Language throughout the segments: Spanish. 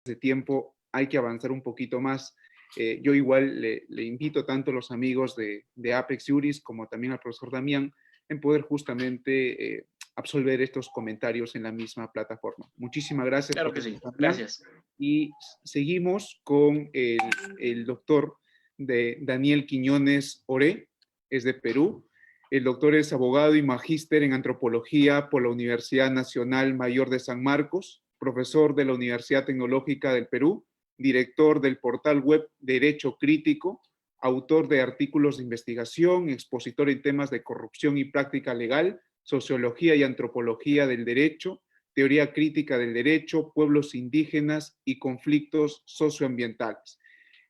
de tiempo hay que avanzar un poquito más. Yo igual le invito tanto a los amigos de Apex Juris como también al profesor Damián en poder justamente absolver estos comentarios en la misma plataforma. Muchísimas gracias, Claro que profesor sí, Damián. gracias. Y seguimos con el doctor Daniel Quiñones Oré, es de Perú. El doctor es abogado y magíster en antropología por la Universidad Nacional Mayor de San Marcos, profesor de la Universidad Tecnológica del Perú, director del portal web Derecho Crítico, autor de artículos de investigación, expositor en temas de corrupción y práctica legal, sociología y antropología del derecho, teoría crítica del derecho, pueblos indígenas y conflictos socioambientales.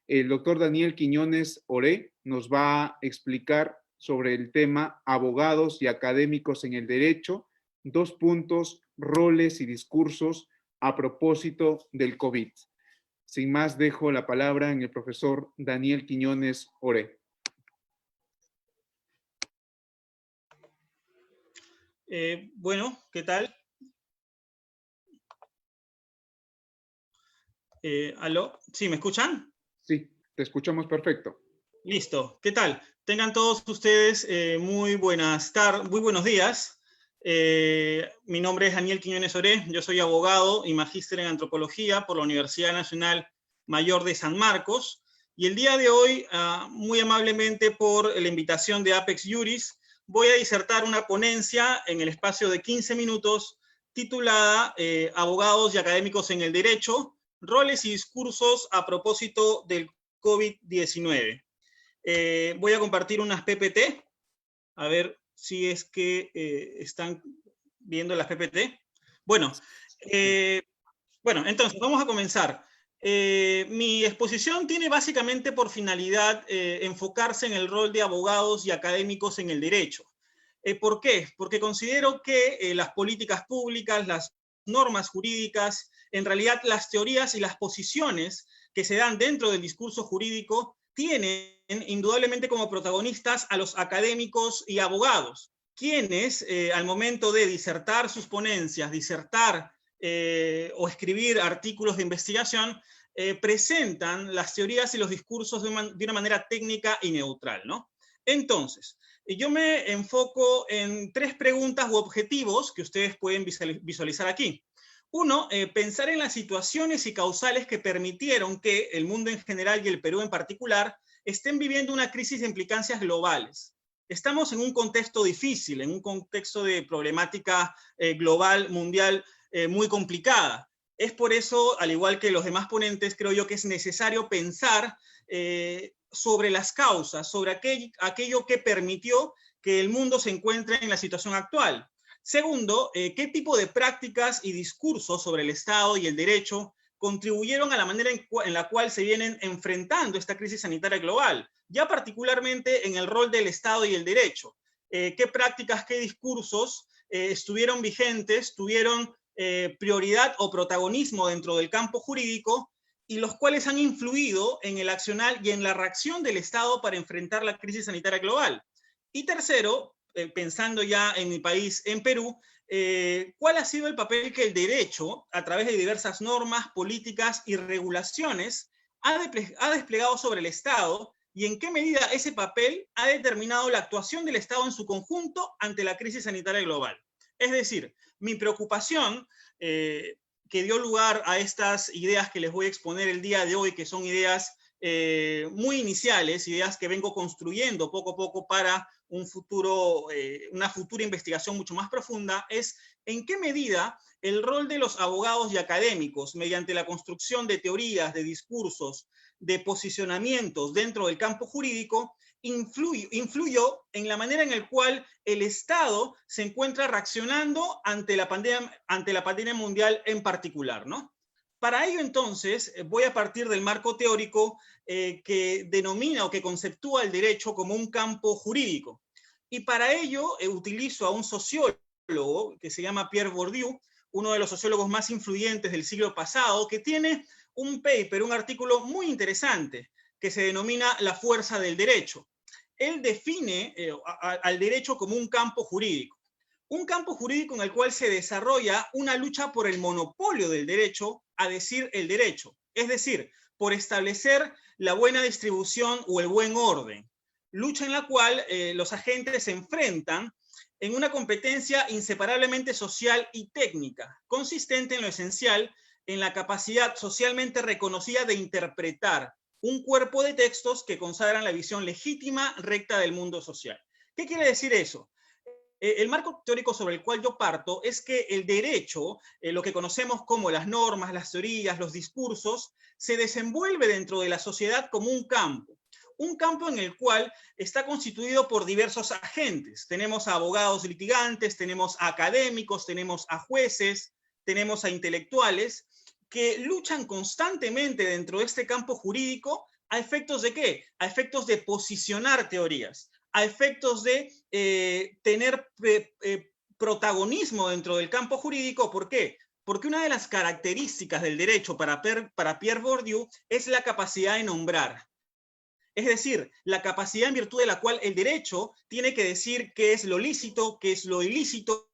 El doctor Daniel Quiñones Oré nos va a explicar sobre el tema abogados y académicos en el derecho, 2 puntos, roles y discursos a propósito del COVID. Sin más, dejo la palabra en el profesor Daniel Quiñones Oré. Bueno, ¿qué tal? ¿Aló? ¿Sí, me escuchan? Sí, te escuchamos perfecto. Listo. ¿Qué tal? Tengan todos ustedes muy buenos días. Mi nombre es Daniel Quiñones Oré, yo soy abogado y magíster en antropología por la Universidad Nacional Mayor de San Marcos. Y el día de hoy, muy amablemente por la invitación de Apex Juris, voy a disertar una ponencia en el espacio de 15 minutos titulada Abogados y académicos en el derecho, roles y discursos a propósito del COVID-19. Voy a compartir unas PPT, a ver si es que están viendo las PPT. Bueno, entonces vamos a comenzar. Mi exposición tiene básicamente por finalidad enfocarse en el rol de abogados y académicos en el derecho. ¿Por qué? Porque considero que las políticas públicas, las normas jurídicas, en realidad las teorías y las posiciones que se dan dentro del discurso jurídico tienen indudablemente como protagonistas a los académicos y abogados, quienes al momento de disertar sus ponencias, o escribir artículos de investigación, presentan las teorías y los discursos de una manera técnica y neutral, ¿no? Entonces, yo me enfoco en 3 preguntas u objetivos que ustedes pueden visualizar aquí. Uno, pensar en las situaciones y causales que permitieron que el mundo en general y el Perú en particular estén viviendo una crisis de implicancias globales. Estamos en un contexto difícil, en un contexto de problemática global, mundial, muy complicada. Es por eso, al igual que los demás ponentes, creo yo que es necesario pensar sobre las causas, sobre aquello que permitió que el mundo se encuentre en la situación actual. Segundo, ¿qué tipo de prácticas y discursos sobre el Estado y el derecho contribuyeron a la manera en la cual se vienen enfrentando esta crisis sanitaria global? Ya particularmente en el rol del Estado y el derecho. ¿Qué prácticas, qué discursos estuvieron vigentes, tuvieron prioridad o protagonismo dentro del campo jurídico y los cuales han influido en el accionar y en la reacción del Estado para enfrentar la crisis sanitaria global? Y tercero, pensando ya en mi país, en Perú, ¿cuál ha sido el papel que el derecho, a través de diversas normas, políticas y regulaciones, ha desplegado sobre el Estado y en qué medida ese papel ha determinado la actuación del Estado en su conjunto ante la crisis sanitaria global? Es decir, mi preocupación, que dio lugar a estas ideas que les voy a exponer el día de hoy, que son ideas muy iniciales, ideas que vengo construyendo poco a poco para una futura investigación mucho más profunda, es en qué medida el rol de los abogados y académicos, mediante la construcción de teorías, de discursos, de posicionamientos dentro del campo jurídico, influyó en la manera en la cual el Estado se encuentra reaccionando ante la pandemia mundial en particular, ¿no? Para ello, entonces, voy a partir del marco teórico que denomina o que conceptúa el derecho como un campo jurídico. Y para ello utilizo a un sociólogo que se llama Pierre Bourdieu, uno de los sociólogos más influyentes del siglo pasado, que tiene un paper, un artículo muy interesante, que se denomina La fuerza del derecho. Él define al derecho como un campo jurídico. un campo jurídico en el cual se desarrolla una lucha por el monopolio del derecho a decir el derecho, es decir, por establecer la buena distribución o el buen orden, lucha en la cual los agentes se enfrentan en una competencia inseparablemente social y técnica, consistente en lo esencial, en la capacidad socialmente reconocida de interpretar un cuerpo de textos que consagran la visión legítima, recta del mundo social. ¿Qué quiere decir eso? El marco teórico sobre el cual yo parto es que el derecho, lo que conocemos como las normas, las teorías, los discursos, se desenvuelve dentro de la sociedad como un campo en el cual está constituido por diversos agentes. Tenemos a abogados litigantes, tenemos a académicos, tenemos a jueces, tenemos a intelectuales, que luchan constantemente dentro de este campo jurídico. ¿A efectos de qué? A efectos de posicionar teorías, a efectos de tener protagonismo dentro del campo jurídico. ¿Por qué? Porque una de las características del derecho para Pierre Bourdieu es la capacidad de nombrar. Es decir, la capacidad en virtud de la cual el derecho tiene que decir qué es lo lícito, qué es lo ilícito,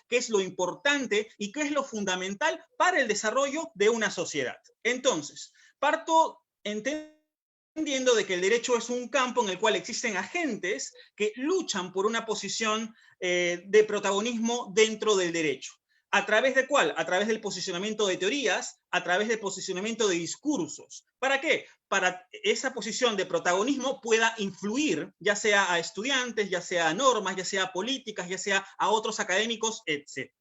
qué es lo importante y qué es lo fundamental para el desarrollo de una sociedad. Entonces, parto entendiendo de que el derecho es un campo en el cual existen agentes que luchan por una posición de protagonismo dentro del derecho. ¿A través de cuál? A través del posicionamiento de teorías, a través del posicionamiento de discursos. ¿Para qué? Para esa posición de protagonismo pueda influir, ya sea a estudiantes, ya sea a normas, ya sea a políticas, ya sea a otros académicos, etc.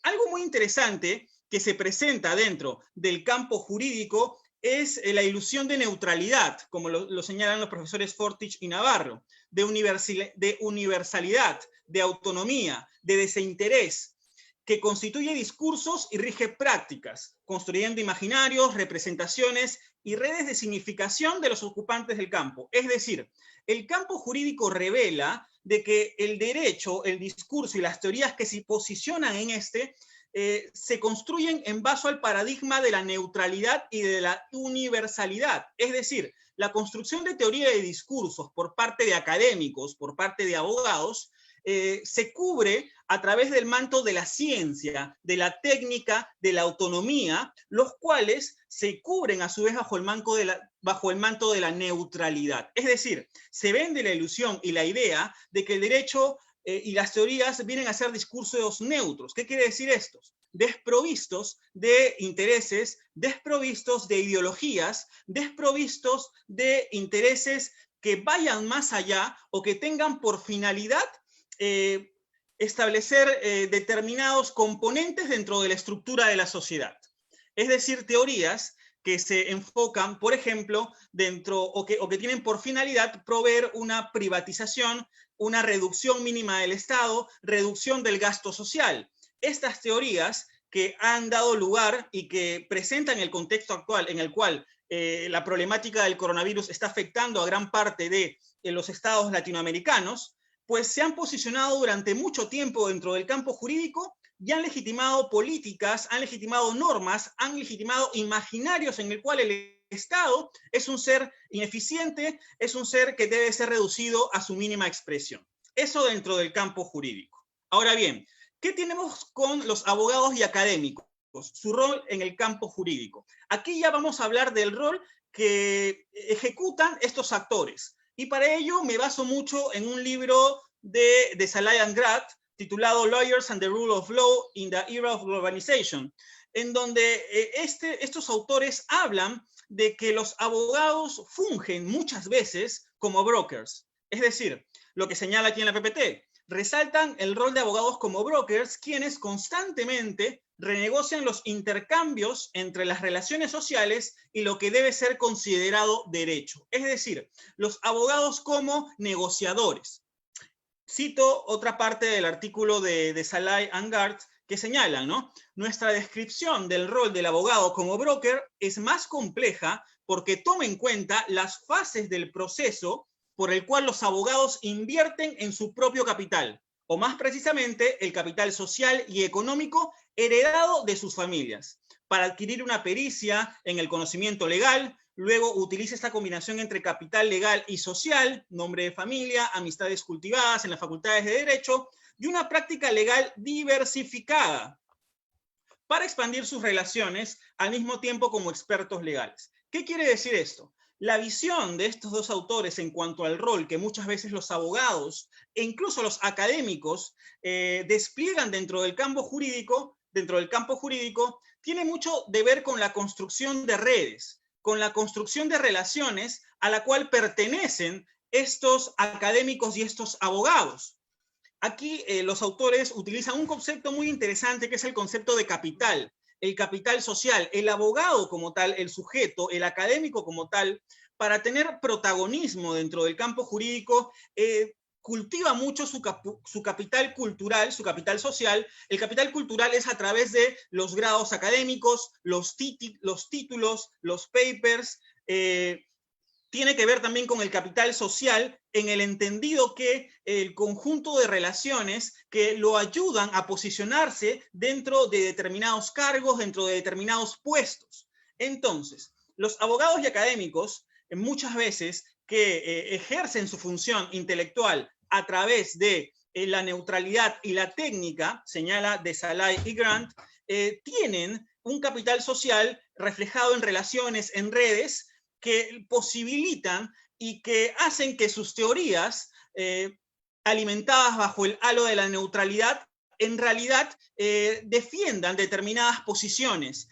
Algo muy interesante que se presenta dentro del campo jurídico es la ilusión de neutralidad, como lo señalan los profesores Fortich y Navarro, de universalidad, de autonomía, de desinterés, que constituye discursos y rige prácticas, construyendo imaginarios, representaciones y redes de significación de los ocupantes del campo. Es decir, el campo jurídico revela de que el derecho, el discurso y las teorías que se posicionan en se construyen en base al paradigma de la neutralidad y de la universalidad. Es decir, la construcción de teoría de discursos por parte de académicos, por parte de abogados, se cubre a través del manto de la ciencia, de la técnica, de la autonomía, los cuales se cubren a su vez bajo el manto de la neutralidad. Es decir, se vende la ilusión y la idea de que el derecho y las teorías vienen a ser discursos neutros. ¿Qué quiere decir esto? Desprovistos de intereses, desprovistos de ideologías, desprovistos de intereses que vayan más allá o que tengan por finalidad establecer determinados componentes dentro de la estructura de la sociedad. Es decir, teorías que se enfocan, por ejemplo, o que tienen por finalidad proveer una privatización, una reducción mínima del Estado, reducción del gasto social. Estas teorías que han dado lugar y que presentan el contexto actual en el cual la problemática del coronavirus está afectando a gran parte de los estados latinoamericanos, pues se han posicionado durante mucho tiempo dentro del campo jurídico y han legitimado políticas, han legitimado normas, han legitimado imaginarios en el cual el Estado es un ser ineficiente, es un ser que debe ser reducido a su mínima expresión. Eso dentro del campo jurídico. Ahora bien, ¿qué tenemos con los abogados y académicos? Su rol en el campo jurídico. Aquí ya vamos a hablar del rol que ejecutan estos actores. Y para ello me baso mucho en un libro de Szalay and Grad, titulado Lawyers and the Rule of Law in the Era of Globalization, en donde estos autores hablan de que los abogados fungen muchas veces como brokers. Es decir, lo que señala aquí en la PPT, resaltan el rol de abogados como brokers, quienes constantemente renegocian los intercambios entre las relaciones sociales y lo que debe ser considerado derecho. Es decir, los abogados como negociadores. Cito otra parte del artículo de Szalay and Grad que señalan, ¿no? Nuestra descripción del rol del abogado como broker es más compleja porque toma en cuenta las fases del proceso por el cual los abogados invierten en su propio capital, o más precisamente el capital social y económico heredado de sus familias, para adquirir una pericia en el conocimiento legal, luego utiliza esta combinación entre capital legal y social, nombre de familia, amistades cultivadas en las facultades de Derecho, y una práctica legal diversificada para expandir sus relaciones al mismo tiempo como expertos legales. ¿Qué quiere decir esto? La visión de estos dos autores en cuanto al rol que muchas veces los abogados e incluso los académicos despliegan dentro del campo jurídico, tiene mucho de ver con la construcción de redes, con la construcción de relaciones a la cual pertenecen estos académicos y estos abogados. Aquí los autores utilizan un concepto muy interesante que es el concepto de capital, el capital social, el abogado como tal, el sujeto, el académico como tal, para tener protagonismo dentro del campo jurídico, cultiva mucho su capital cultural, su capital social. El capital cultural es a través de los grados académicos, los títulos, los papers, tiene que ver también con el capital social en el entendido que el conjunto de relaciones que lo ayudan a posicionarse dentro de determinados cargos, dentro de determinados puestos. Entonces, los abogados y académicos muchas veces que ejercen su función intelectual a través de la neutralidad y la técnica, señala Desailly y Grant, tienen un capital social reflejado en relaciones, en redes, que posibilitan y que hacen que sus teorías, alimentadas bajo el halo de la neutralidad, en realidad defiendan determinadas posiciones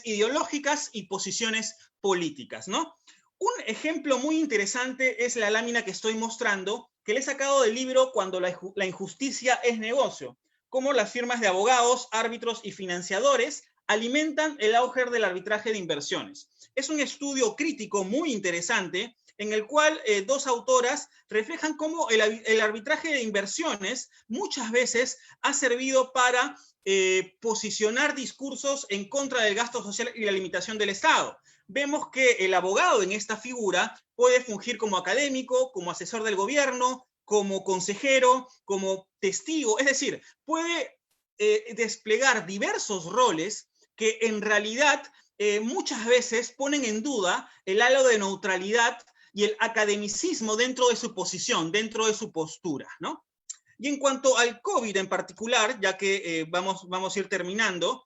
ideológicas y posiciones políticas, ¿no? Un ejemplo muy interesante es la lámina que estoy mostrando, que le he sacado del libro Cuando la injusticia es negocio, cómo las firmas de abogados, árbitros y financiadores alimentan el auge del arbitraje de inversiones. Es un estudio crítico muy interesante en el cual dos autoras reflejan cómo el arbitraje de inversiones muchas veces ha servido para posicionar discursos en contra del gasto social y la limitación del Estado. Vemos que el abogado en esta figura puede fungir como académico, como asesor del gobierno, como consejero, como testigo, es decir, puede desplegar diversos roles que en realidad muchas veces ponen en duda el halo de neutralidad y el academicismo dentro de su posición, dentro de su postura, ¿no? Y en cuanto al COVID en particular, ya que vamos a ir terminando,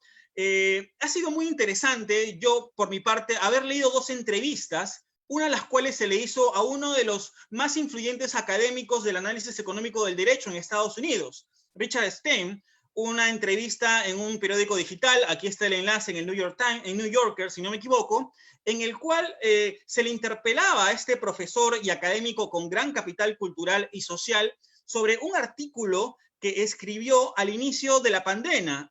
ha sido muy interesante, yo por mi parte, haber leído dos entrevistas, una de las cuales se le hizo a uno de los más influyentes académicos del análisis económico del derecho en Estados Unidos, Richard Stein, una entrevista en un periódico digital, aquí está el enlace en el New Yorker, si no me equivoco, en el cual se le interpelaba a este profesor y académico con gran capital cultural y social sobre un artículo que escribió al inicio de la pandemia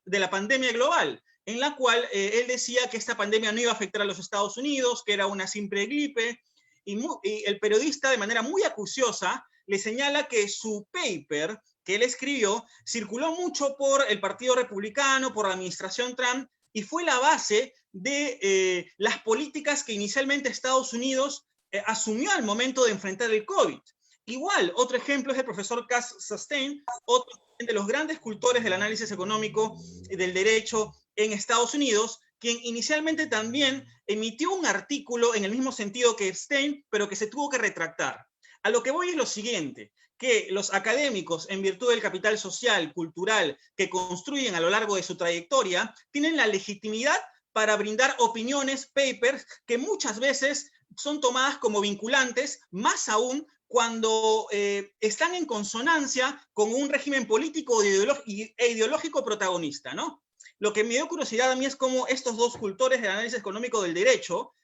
global, en la cual él decía que esta pandemia no iba a afectar a los Estados Unidos, que era una simple gripe, y el periodista de manera muy acuciosa le señala que su paper que él escribió circuló mucho por el Partido Republicano, por la administración Trump, y fue la base de las políticas que inicialmente Estados Unidos asumió al momento de enfrentar el COVID. Igual, otro ejemplo es el profesor Cass Sunstein, otro de los grandes cultores del análisis económico del derecho en Estados Unidos, quien inicialmente también emitió un artículo en el mismo sentido que Stein, pero que se tuvo que retractar. A lo que voy es lo siguiente, que los académicos, en virtud del capital social, cultural, que construyen a lo largo de su trayectoria, tienen la legitimidad para brindar opiniones, papers, que muchas veces son tomadas como vinculantes, más aún cuando están en consonancia con un régimen político e ideológico protagonista, ¿no? Lo que me dio curiosidad a mí es cómo estos dos cultores del análisis económico del derecho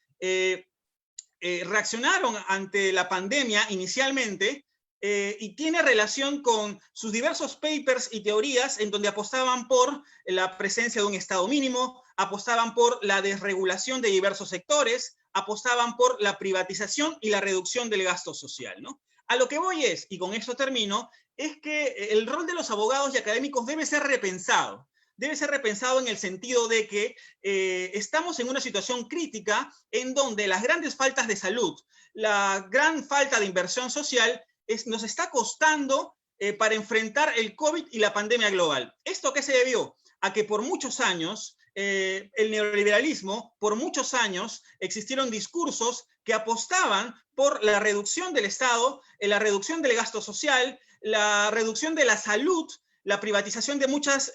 reaccionaron ante la pandemia inicialmente, y tiene relación con sus diversos papers y teorías en donde apostaban por la presencia de un Estado mínimo, apostaban por la desregulación de diversos sectores, apostaban por la privatización y la reducción del gasto social, ¿no? A lo que voy es, y con esto termino, es que el rol de los abogados y académicos debe ser repensado. Debe ser repensado en el sentido de que estamos en una situación crítica en donde las grandes faltas de salud, la gran falta de inversión social, nos está costando para enfrentar el COVID y la pandemia global. ¿Esto a qué se debió? A que por muchos años el neoliberalismo, por muchos años existieron discursos que apostaban por la reducción del Estado, la reducción del gasto social, la reducción de la salud, la privatización de muchas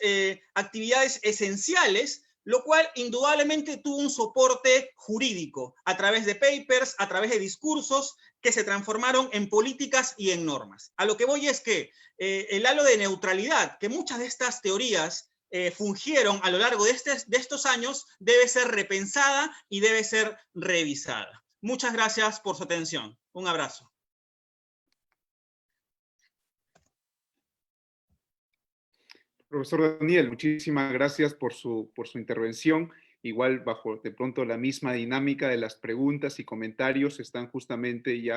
actividades esenciales, lo cual indudablemente tuvo un soporte jurídico a través de papers, a través de discursos que se transformaron en políticas y en normas. A lo que voy es que el halo de neutralidad, que muchas de estas teorías fungieron a lo largo de estos años, debe ser repensada y debe ser revisada. Muchas gracias por su atención. Un abrazo. Profesor Daniel, muchísimas gracias por su intervención. Igual bajo de pronto la misma dinámica de las preguntas y comentarios están justamente ya